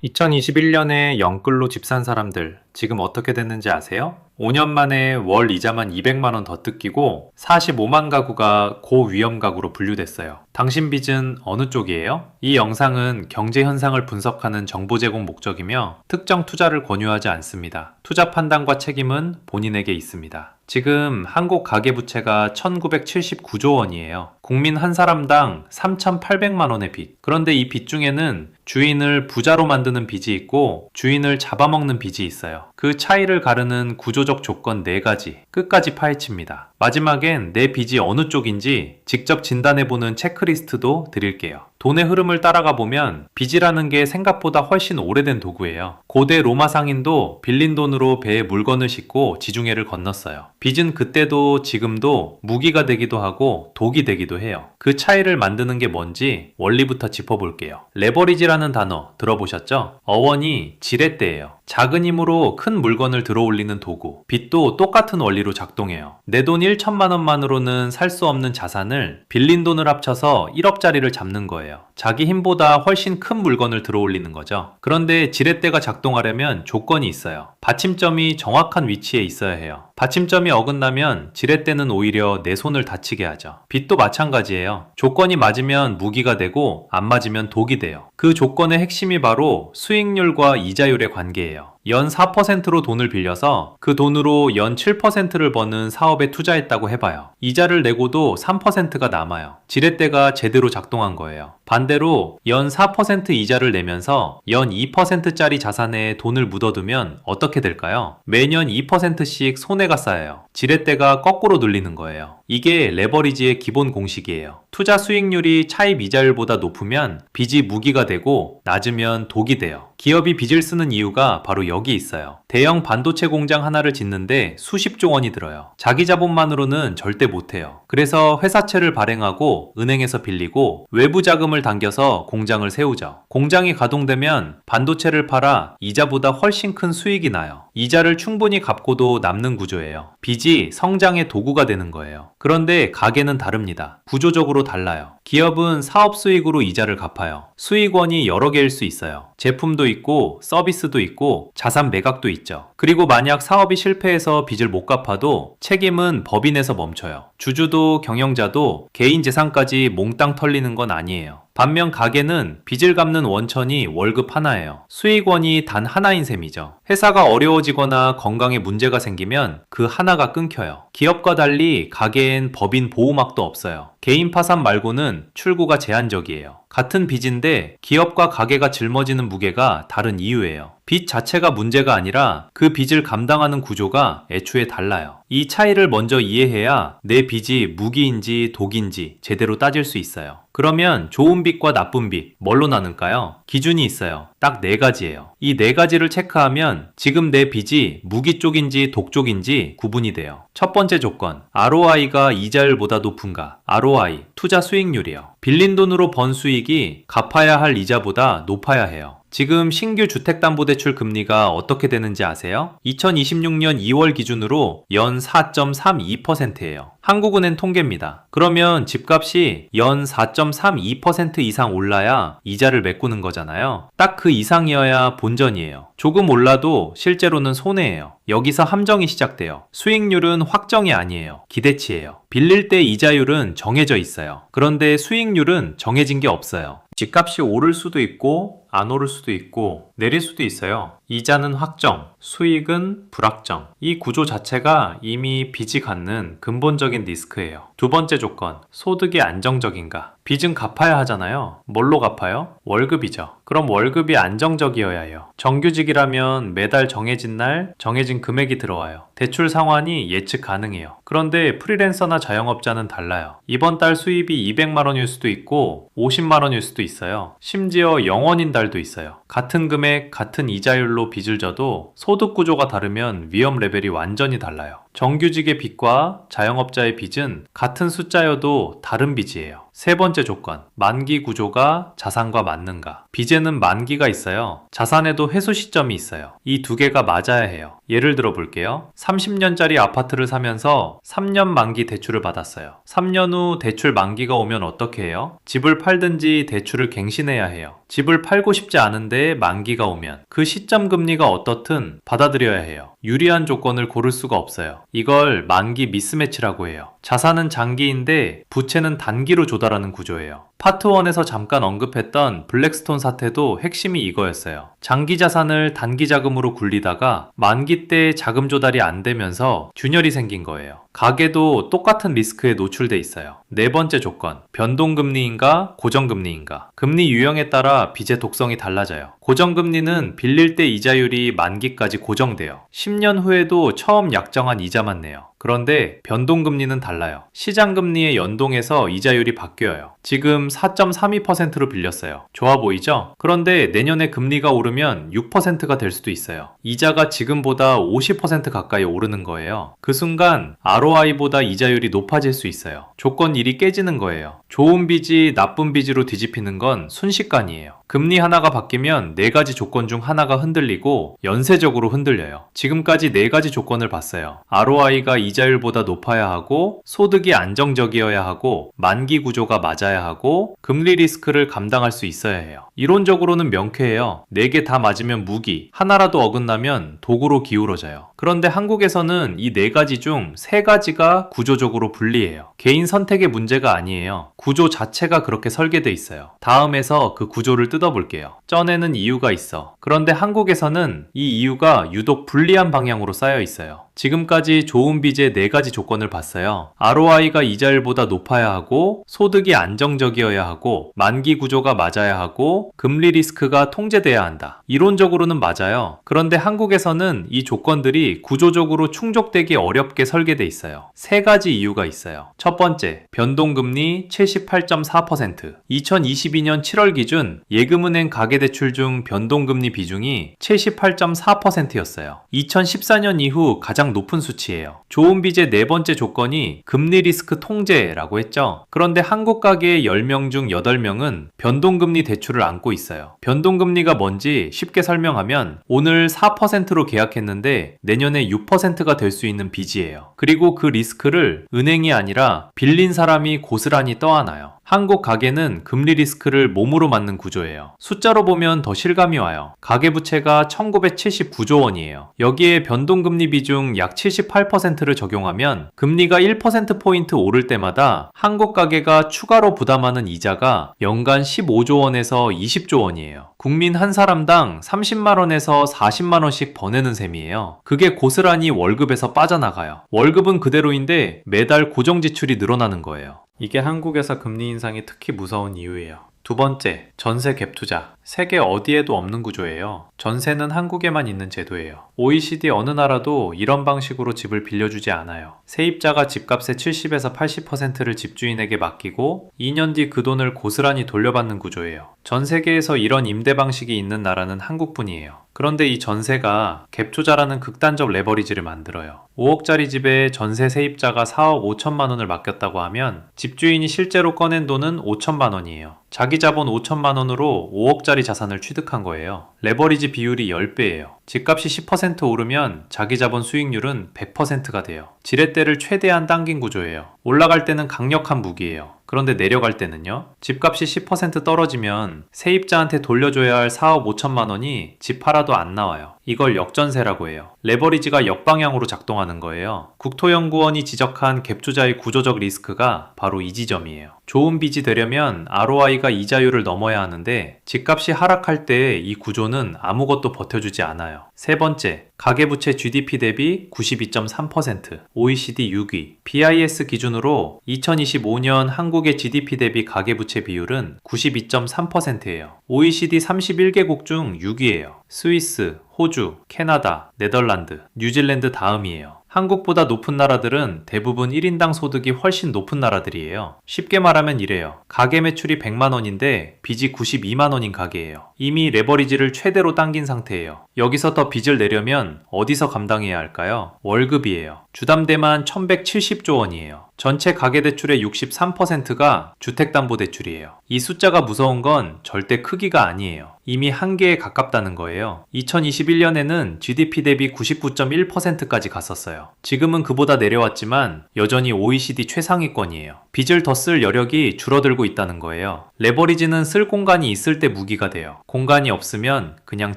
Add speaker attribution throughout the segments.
Speaker 1: 2021년에 영끌로 집 산 사람들 지금 어떻게 됐는지 아세요? 5년 만에 월 이자만 200만 원 더 뜯기고 45만 가구가 고위험 가구로 분류됐어요. 당신 빚은 어느 쪽이에요? 이 영상은 경제 현상을 분석하는 정보 제공 목적이며 특정 투자를 권유하지 않습니다. 투자 판단과 책임은 본인에게 있습니다. 지금 한국 가계부채가 1979조 원이에요. 국민 한 사람당 3,800만 원의 빚. 그런데 이 빚 중에는 주인을 부자로 만드는 빚이 있고 주인을 잡아먹는 빚이 있어요. 그 차이를 가르는 구조적 조건 4가지 끝까지 파헤칩니다. 마지막엔 내 빚이 어느 쪽인지 직접 진단해보는 체크리스트도 드릴게요. 돈의 흐름을 따라가 보면 빚이라는 게 생각보다 훨씬 오래된 도구예요. 고대 로마 상인도 빌린 돈으로 배에 물건을 싣고 지중해를 건넜어요. 빚은 그때도 지금도 무기가 되기도 하고 독이 되기도 해요. 그 차이를 만드는 게 뭔지 원리부터 짚어볼게요. 레버리지라는 단어 들어보셨죠? 어원이 지렛대예요. 작은 힘으로 큰 물건을 들어 올리는 도구. 빚도 똑같은 원리로 작동해요. 내 돈 1천만 원만으로는 살 수 없는 자산을 빌린 돈을 합쳐서 1억짜리를 잡는 거예요. 자기 힘보다 훨씬 큰 물건을 들어 올리는 거죠. 그런데 지렛대가 작동하려면 조건이 있어요. 받침점이 정확한 위치에 있어야 해요. 받침점이 어긋나면 지렛대는 오히려 내 손을 다치게 하죠. 빚도 마찬가지예요. 조건이 맞으면 무기가 되고 안 맞으면 독이 돼요. 그 조건의 핵심이 바로 수익률과 이자율의 관계예요. 연 4%로 돈을 빌려서 그 돈으로 연 7%를 버는 사업에 투자했다고 해봐요. 이자를 내고도 3%가 남아요. 지렛대가 제대로 작동한 거예요. 반대로 연 4% 이자를 내면서 연 2%짜리 자산에 돈을 묻어두면 어떻게 될까요? 매년 2%씩 손해가 쌓여요. 지렛대가 거꾸로 눌리는 거예요. 이게 레버리지의 기본 공식이에요. 투자 수익률이 차입 이자율보다 높으면 빚이 무기가 되고 낮으면 독이 돼요. 기업이 빚을 쓰는 이유가 바로 여기 있어요. 대형 반도체 공장 하나를 짓는데 수십조 원이 들어요. 자기 자본만으로는 절대 못해요. 그래서 회사채를 발행하고 은행에서 빌리고 외부 자금을 당겨서 공장을 세우죠. 공장이 가동되면 반도체를 팔아 이자보다 훨씬 큰 수익이 나요. 이자를 충분히 갚고도 남는 구조예요. 빚이 성장의 도구가 되는 거예요. 그런데 가계는 다릅니다. 구조적으로 달라요. 기업은 사업 수익으로 이자를 갚아요. 수익원이 여러 개일 수 있어요. 제품도 있고 서비스도 있고 자산 매각도 있죠. 그리고 만약 사업이 실패해서 빚을 못 갚아도 책임은 법인에서 멈춰요. 주주도 경영자도 개인 재산까지 몽땅 털리는 건 아니에요. 반면 가계는 빚을 갚는 원천이 월급 하나예요. 수익원이 단 하나인 셈이죠. 회사가 어려워지거나 건강에 문제가 생기면 그 하나가 끊겨요. 기업과 달리 가계엔 법인 보호막도 없어요. 개인 파산 말고는 출구가 제한적이에요. 같은 빚인데 기업과 가계가 짊어지는 무게가 다른 이유예요. 빚 자체가 문제가 아니라 그 빚을 감당하는 구조가 애초에 달라요. 이 차이를 먼저 이해해야 내 빚이 무기인지 독인지 제대로 따질 수 있어요. 그러면 좋은 빚과 나쁜 빚 뭘로 나눌까요? 기준이 있어요. 딱 4가지예요. 이 4가지를 체크하면 지금 내 빚이 무기 쪽인지 독 쪽인지 구분이 돼요. 첫 번째 조건, ROI가 이자율보다 높은가? ROI, 투자 수익률이요. 빌린 돈으로 번 수익이 갚아야 할 이자보다 높아야 해요. 지금 신규 주택담보대출 금리가 어떻게 되는지 아세요? 2026년 2월 기준으로 연 4.32%예요. 한국은행 통계입니다. 그러면 집값이 연 4.32% 이상 올라야 이자를 메꾸는 거잖아요. 딱 그 이상이어야 본전이에요. 조금 올라도 실제로는 손해예요. 여기서 함정이 시작돼요. 수익률은 확정이 아니에요. 기대치예요. 빌릴 때 이자율은 정해져 있어요. 그런데 수익률은 정해진 게 없어요. 집값이 오를 수도 있고 안 오를 수도 있고 내릴 수도 있어요. 이자는 확정, 수익은 불확정. 이 구조 자체가 이미 빚이 갖는 근본적인 리스크예요. 두 번째 조건, 소득이 안정적인가? 빚은 갚아야 하잖아요. 뭘로 갚아요? 월급이죠. 그럼 월급이 안정적이어야 해요. 정규직이라면 매달 정해진 날 정해진 금액이 들어와요. 대출 상환이 예측 가능해요. 그런데 프리랜서나 자영업자는 달라요. 이번 달 수입이 200만 원일 수도 있고 50만 원일 수도 있어요. 심지어 0원인 달도 있어요. 같은 금액, 같은 이자율로 빚을 져도 소득 구조가 다르면 위험 레벨이 완전히 달라요. 정규직의 빚과 자영업자의 빚은 같은 숫자여도 다른 빚이에요. 세 번째 조건, 만기 구조가 자산과 맞는가? 빚에는 만기가 있어요. 자산에도 회수 시점이 있어요. 이 두 개가 맞아야 해요. 예를 들어 볼게요. 30년짜리 아파트를 사면서 3년 만기 대출을 받았어요. 3년 후 대출 만기가 오면 어떻게 해요? 집을 팔든지 대출을 갱신해야 해요. 집을 팔고 싶지 않은데 만기가 오면 그 시점 금리가 어떻든 받아들여야 해요. 유리한 조건을 고를 수가 없어요. 이걸 만기 미스매치라고 해요. 자산은 장기인데 부채는 단기로 조달하는 구조예요. 파트 1에서 잠깐 언급했던 블랙스톤 사태도 핵심이 이거였어요. 장기 자산을 단기 자금으로 굴리다가 만기 때 자금 조달이 안 되면서 균열이 생긴 거예요. 가계도 똑같은 리스크에 노출돼 있어요. 네 번째 조건, 변동금리인가 고정금리인가. 금리 유형에 따라 빚의 독성이 달라져요. 고정금리는 빌릴 때 이자율이 만기까지 고정돼요. 10년 후에도 처음 약정한 이자만 내요. 그런데 변동금리는 달라요. 시장금리에 연동해서 이자율이 바뀌어요. 지금 4.32%로 빌렸어요. 좋아 보이죠? 그런데 내년에 금리가 오르면 6%가 될 수도 있어요. 이자가 지금보다 50% 가까이 오르는 거예요. 그 순간 ROI보다 이자율이 높아질 수 있어요. 조건 1이 깨지는 거예요. 좋은 빚이 나쁜 빚으로 뒤집히는 건 순식간이에요. 금리 하나가 바뀌면 4가지 조건 중 하나가 흔들리고 연쇄적으로 흔들려요. 지금까지 4가지 조건을 봤어요. ROI가 이자율보다 높아야 하고, 소득이 안정적이어야 하고, 만기 구조가 맞아야 하고, 금리 리스크를 감당할 수 있어야 해요. 이론적으로는 명쾌해요. 4개 다 맞으면 무기, 하나라도 어긋나면 도구로 기울어져요. 그런데 한국에서는 이 4가지 중 3가지가 구조적으로 불리해요. 개인 선택의 문제가 아니에요. 구조 자체가 그렇게 설계돼 있어요. 다음에서 그 구조를 뜯어볼게요. 쪄내는 이유가 있어. 그런데 한국에서는 이 이유가 유독 불리한 방향으로 쌓여 있어요. 지금까지 좋은 빚의 4가지 조건을 봤어요. ROI가 이자율보다 높아야 하고, 소득이 안정적이어야 하고, 만기 구조가 맞아야 하고, 금리 리스크가 통제돼야 한다. 이론적으로는 맞아요. 그런데 한국에서는 이 조건들이 구조적으로 충족되기 어렵게 설계돼 있어요. 3가지 이유가 있어요. 첫 번째, 변동금리 78.4%. 2022년 7월 기준 예금은행 가계대출 중 변동금리 비중이 78.4%였어요. 2014년 이후 가장 높은 수치예요. 좋은 빚의 4번째 조건이 금리 리스크 통제라고 했죠. 그런데 한국 가계의 10명 중 8명은 변동금리 대출을 안고 있어요. 변동금리가 뭔지 쉽게 설명하면 오늘 4%로 계약했는데 내년에 6%가 될 수 있는 빚이에요. 그리고 그 리스크를 은행이 아니라 빌린 사람이 고스란히 떠안아요. 한국 가계는 금리 리스크를 몸으로 맞는 구조예요. 숫자로 보면 더 실감이 와요. 가계부채가 1979조 원이에요. 여기에 변동금리 비중 약 78%를 적용하면 금리가 1%포인트 오를 때마다 한국 가계가 추가로 부담하는 이자가 연간 15조 원에서 20조 원이에요. 국민 한 사람당 30만원에서 40만원씩 버내는 셈이에요. 그게 고스란히 월급에서 빠져나가요. 월급은 그대로인데 매달 고정 지출이 늘어나는 거예요. 이게 한국에서 금리 인상이 특히 무서운 이유예요. 두 번째, 전세 갭 투자. 세계 어디에도 없는 구조예요. 전세는 한국에만 있는 제도예요. OECD 어느 나라도 이런 방식으로 집을 빌려주지 않아요. 세입자가 집값의 70에서 80%를 집주인에게 맡기고 2년 뒤 그 돈을 고스란히 돌려받는 구조예요. 전 세계에서 이런 임대 방식이 있는 나라는 한국뿐이에요. 그런데 이 전세가 갭 투자라는 극단적 레버리지를 만들어요. 5억짜리 집에 전세 세입자가 4억 5천만 원을 맡겼다고 하면 집주인이 실제로 꺼낸 돈은 5천만 원이에요. 자기 자본 5천만 원으로 5억짜리 자산을 취득한 거예요. 레버리지 비율이 10배예요. 집값이 10% 오르면 자기 자본 수익률은 100%가 돼요. 지렛대를 최대한 당긴 구조예요. 올라갈 때는 강력한 무기예요. 그런데 내려갈 때는요? 집값이 10% 떨어지면 세입자한테 돌려줘야 할 4억 5천만 원이 집 팔아도 안 나와요. 이걸 역전세라고 해요. 레버리지가 역방향으로 작동하는 거예요. 국토연구원이 지적한 갭 투자의 구조적 리스크가 바로 이 지점이에요. 좋은 빚이 되려면 ROI가 이자율을 넘어야 하는데 집값이 하락할 때 이 구조는 아무것도 버텨주지 않아요. 세 번째, 가계부채 GDP 대비 92.3%, OECD 6위. BIS 기준으로 2025년 한국의 GDP 대비 가계부채 비율은 92.3%예요. OECD 31개국 중 6위예요. 스위스, 호주, 캐나다, 네덜란드, 뉴질랜드 다음이에요. 한국보다 높은 나라들은 대부분 1인당 소득이 훨씬 높은 나라들이에요. 쉽게 말하면 이래요. 가계 매출이 100만 원인데 빚이 92만 원인 가게예요. 이미 레버리지를 최대로 당긴 상태예요. 여기서 더 빚을 내려면 어디서 감당해야 할까요? 월급이에요. 주담대만 1170조 원이에요. 전체 가계대출의 63%가 주택담보대출이에요. 이 숫자가 무서운 건 절대 크기가 아니에요. 이미 한계에 가깝다는 거예요. 2021년에는 GDP 대비 99.1%까지 갔었어요. 지금은 그보다 내려왔지만 여전히 OECD 최상위권이에요. 빚을 더 쓸 여력이 줄어들고 있다는 거예요. 레버리지는 쓸 공간이 있을 때 무기가 돼요. 공간이 없으면 그냥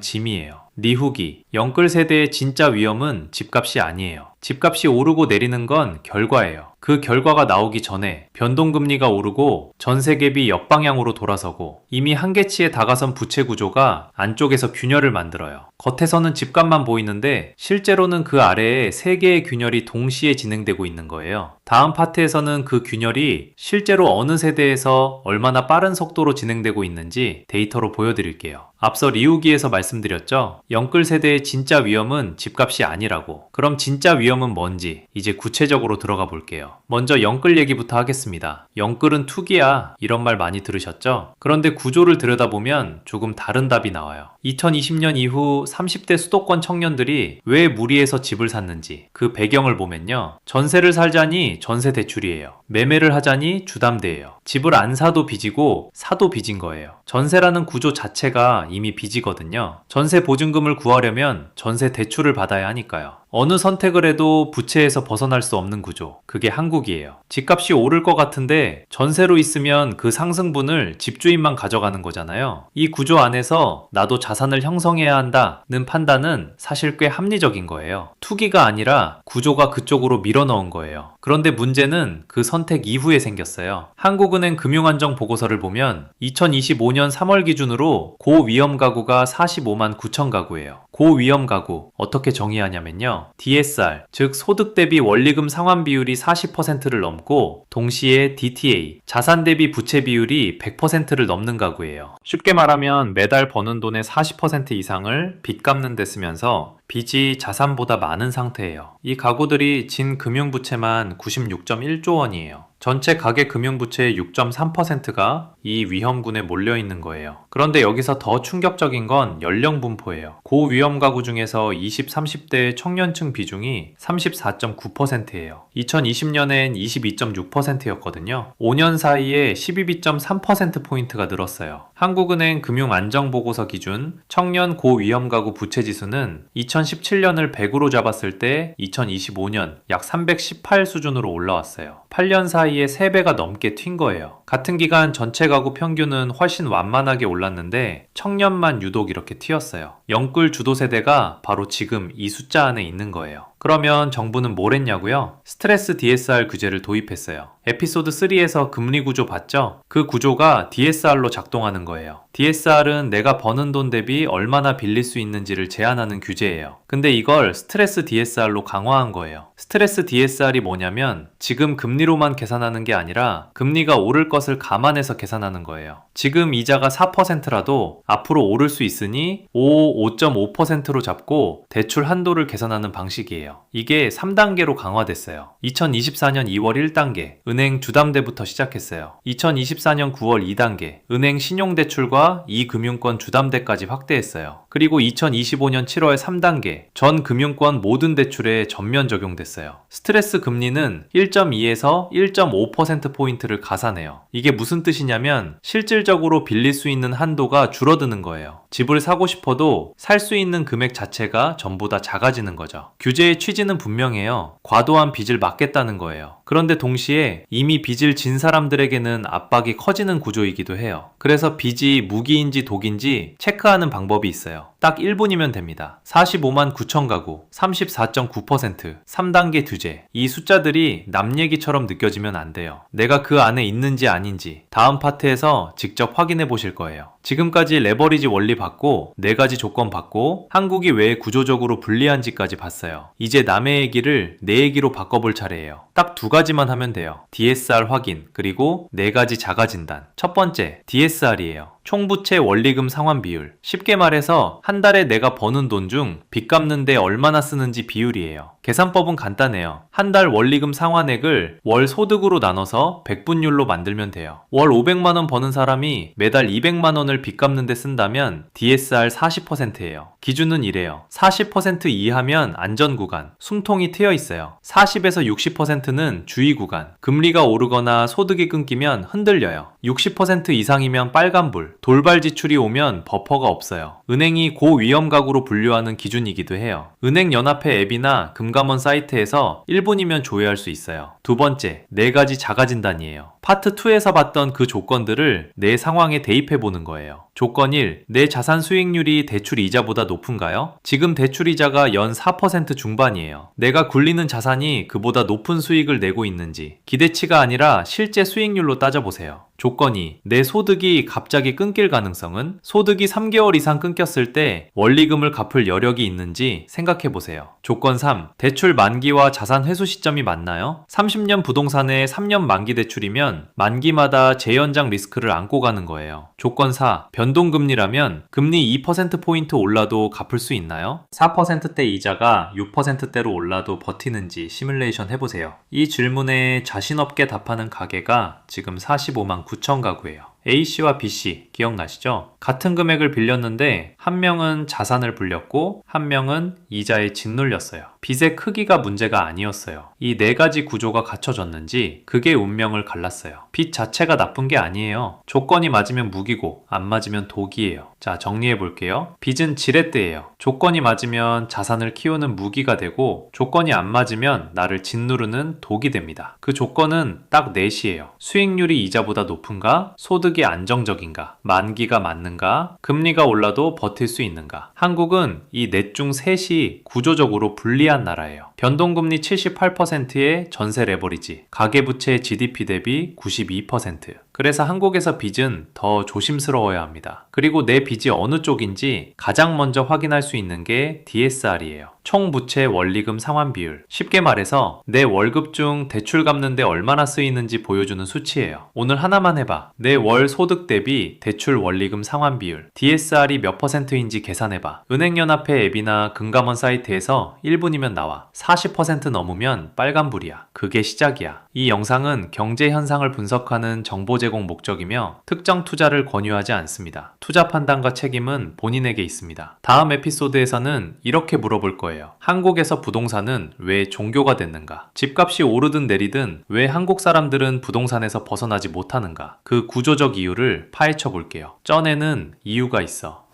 Speaker 1: 짐이에요. 니후기, 영끌 세대의 진짜 위험은 집값이 아니에요. 집값이 오르고 내리는 건 결과예요. 그 결과가 나오기 전에 변동금리가 오르고 전세갭이 역방향으로 돌아서고 이미 한계치에 다가선 부채 구조가 안쪽에서 균열을 만들어요. 겉에서는 집값만 보이는데 실제로는 그 아래에 3개의 균열이 동시에 진행되고 있는 거예요. 다음 파트에서는 그 균열이 실제로 어느 세대에서 얼마나 빠른 속도로 진행되고 있는지 데이터로 보여드릴게요. 앞서 리우기에서 말씀드렸죠? 영끌 세대의 진짜 위험은 집값이 아니라고. 그럼 진짜 위험은 뭔지 이제 구체적으로 들어가 볼게요. 먼저 영끌 얘기부터 하겠습니다. 영끌은 투기야 이런 말 많이 들으셨죠? 그런데 구조를 들여다보면 조금 다른 답이 나와요. 2020년 이후 30대 수도권 청년들이 왜 무리해서 집을 샀는지 그 배경을 보면요. 전세를 살자니 전세 대출이에요. 매매를 하자니 주담대예요. 집을 안 사도 빚이고 사도 빚인 거예요. 전세라는 구조 자체가 이미 빚이거든요. 전세 보증금을 구하려면 전세 대출을 받아야 하니까요. 어느 선택을 해도 부채에서 벗어날 수 없는 구조. 그게 한국이에요. 집값이 오를 것 같은데 전세로 있으면 그 상승분을 집주인만 가져가는 거잖아요. 이 구조 안에서 나도 자산을 형성해야 한다는 판단은 사실 꽤 합리적인 거예요. 투기가 아니라 구조가 그쪽으로 밀어넣은 거예요. 그런데 문제는 그 선택 이후에 생겼어요. 한국은행 금융안정 보고서를 보면 2025년 3월 기준으로 고위험 가구가 45만 9천 가구예요. 고위험 가구 어떻게 정의하냐면요. DSR, 즉 소득 대비 원리금 상환 비율이 40%를 넘고 동시에 DTA, 자산 대비 부채 비율이 100%를 넘는 가구예요. 쉽게 말하면 매달 버는 돈의 40% 이상을 빚 갚는 데 쓰면서 빚이 자산보다 많은 상태예요. 이 가구들이 진 금융부채만 96.1조 원이에요. 전체 가계 금융부채의 6.3%가 이 위험군에 몰려있는 거예요. 그런데 여기서 더 충격적인 건 연령 분포예요. 고위험 가구 중에서 20, 30대 청년층 비중이 34.9%예요. 2020년엔 22.6%였거든요. 5년 사이에 12.3%포인트가 늘었어요. 한국은행 금융안정보고서 기준 청년 고위험 가구 부채지수는 2017년을 100으로 잡았을 때 2025년 약 318 수준으로 올라왔어요. 8년 사이에 3배가 넘게 튄 거예요. 같은 기간 전체 가구 평균은 훨씬 완만하게 올랐는데 청년만 유독 이렇게 튀었어요. 영끌 주도 세대가 바로 지금 이 숫자 안에 있는 거예요. 그러면 정부는 뭘 했냐고요? 스트레스 DSR 규제를 도입했어요. 에피소드 3에서 금리 구조 봤죠? 그 구조가 DSR로 작동하는 거예요. DSR은 내가 버는 돈 대비 얼마나 빌릴 수 있는지를 제한하는 규제예요. 근데 이걸 스트레스 DSR로 강화한 거예요. 스트레스 DSR이 뭐냐면 지금 금리로만 계산하는 게 아니라 금리가 오를 것을 감안해서 계산하는 거예요. 지금 이자가 4%라도 앞으로 오를 수 있으니 5.5%로 잡고 대출 한도를 계산하는 방식이에요. 이게 3단계로 강화됐어요. 2024년 2월 1단계, 은행 주담대부터 시작했어요. 2024년 9월 2단계, 은행 신용대출과 이금융권 주담대까지 확대했어요. 그리고 2025년 7월 3단계, 전 금융권 모든 대출에 전면 적용됐어요. 스트레스 금리는 1.2에서 1.5%포인트를 가산해요. 이게 무슨 뜻이냐면 실질적으로 빌릴 수 있는 한도가 줄어드는 거예요. 집을 사고 싶어도 살 수 있는 금액 자체가 전부 다 작아지는 거죠. 규제의 취지는 분명해요. 과도한 빚을 막겠다는 거예요. 그런데 동시에 이미 빚을 진 사람들에게는 압박이 커지는 구조이기도 해요. 그래서 빚이 무기인지 독인지 체크하는 방법이 있어요. 딱 1분이면 됩니다. 45만 9천 가구, 34.9%, 3단계 규제. 이 숫자들이 남 얘기처럼 느껴지면 안 돼요. 내가 그 안에 있는지 아닌지 다음 파트에서 직접 확인해 보실 거예요. 지금까지 레버리지 원리 받고 4가지 조건 받고 한국이 왜 구조적으로 불리한지까지 봤어요. 이제 남의 얘기를 내 얘기로 바꿔볼 차례예요. 딱 2가지만 하면 돼요. DSR 확인, 그리고 4가지 자가 진단. 첫 번째, DSR이에요. 총부채 원리금 상환 비율. 쉽게 말해서 한 달에 내가 버는 돈 중 빚 갚는데 얼마나 쓰는지 비율이에요. 계산법은 간단해요. 한 달 원리금 상환액을 월 소득으로 나눠서 백분율로 만들면 돼요. 월 500만원 버는 사람이 매달 200만원을 빚 갚는 데 쓴다면 DSR 40%예요. 기준은 이래요. 40% 이하면 안전 구간, 숨통이 트여 있어요. 40에서 60%는 주의 구간, 금리가 오르거나 소득이 끊기면 흔들려요. 60% 이상이면 빨간불, 돌발 지출이 오면 버퍼가 없어요. 은행이 고위험 가구로 분류하는 기준이기도 해요. 은행연합회 앱이나 금감원 사이트에서 1분이면 조회할 수 있어요. 두 번째, 4가지 자가진단이에요. 파트 2에서 봤던 그 조건들을 내 상황에 대입해보는 거예요. 조건 1, 내 자산 수익률이 대출 이자보다 높은가요? 지금 대출 이자가 연 4% 중반이에요. 내가 굴리는 자산이 그보다 높은 수익을 내고 있는지, 기대치가 아니라 실제 수익률로 따져보세요. 조건 2, 내 소득이 갑자기 끊길 가능성은? 소득이 3개월 이상 끊겼을 때 원리금을 갚을 여력이 있는지 생각해보세요. 조건 3, 대출 만기와 자산 회수 시점이 맞나요? 30년 부동산에 3년 만기 대출이면 만기마다 재연장 리스크를 안고 가는 거예요. 조건 4, 변동금리라면 금리 2%포인트 올라도 갚을 수 있나요? 4%대 이자가 6%대로 올라도 버티는지 시뮬레이션 해보세요. 이 질문에 자신 없게 답하는 가게가 지금 45만 9천 가구예요. A씨와 B씨 기억나시죠? 같은 금액을 빌렸는데 한 명은 자산을 불렸고 한 명은 이자에 짓눌렸어요. 빚의 크기가 문제가 아니었어요. 이 4가지 구조가 갖춰졌는지 그게 운명을 갈랐어요. 빚 자체가 나쁜 게 아니에요. 조건이 맞으면 무기고 안 맞으면 독이에요. 자, 정리해 볼게요. 빚은 지렛대예요. 조건이 맞으면 자산을 키우는 무기가 되고 조건이 안 맞으면 나를 짓누르는 독이 됩니다. 그 조건은 딱 넷이에요. 수익률이 이자보다 높은가? 소득이 안정적인가? 만기가 맞는가? 금리가 올라도 버틸 수 있는가? 한국은 이 넷 중 셋이 구조적으로 불리한 나라예요. 변동금리 78%의 전세 레버리지, 가계부채 GDP 대비 92%. 그래서 한국에서 빚은 더 조심스러워야 합니다. 그리고 내 빚이 어느 쪽인지 가장 먼저 확인할 수 있는 게 DSR이에요. 총부채 원리금 상환 비율. 쉽게 말해서 내 월급 중 대출 갚는데 얼마나 쓰이는지 보여주는 수치예요. 오늘 하나만 해봐. 내 월 소득 대비 대출 원리금 상환 비율. DSR이 몇 %인지 계산해봐. 은행연합회 앱이나 금감원 사이트에서 1분이면 나와. 40% 넘으면 빨간불이야. 그게 시작이야. 이 영상은 경제 현상을 분석하는 정보 제공 목적이며 특정 투자를 권유하지 않습니다. 투자 판단과 책임은 본인에게 있습니다. 다음 에피소드에서는 이렇게 물어볼 거예요. 한국에서 부동산은 왜 종교가 됐는가? 집값이 오르든 내리든 왜 한국 사람들은 부동산에서 벗어나지 못하는가? 그 구조적 이유를 파헤쳐 볼게요. 쩐에는 이유가 있어.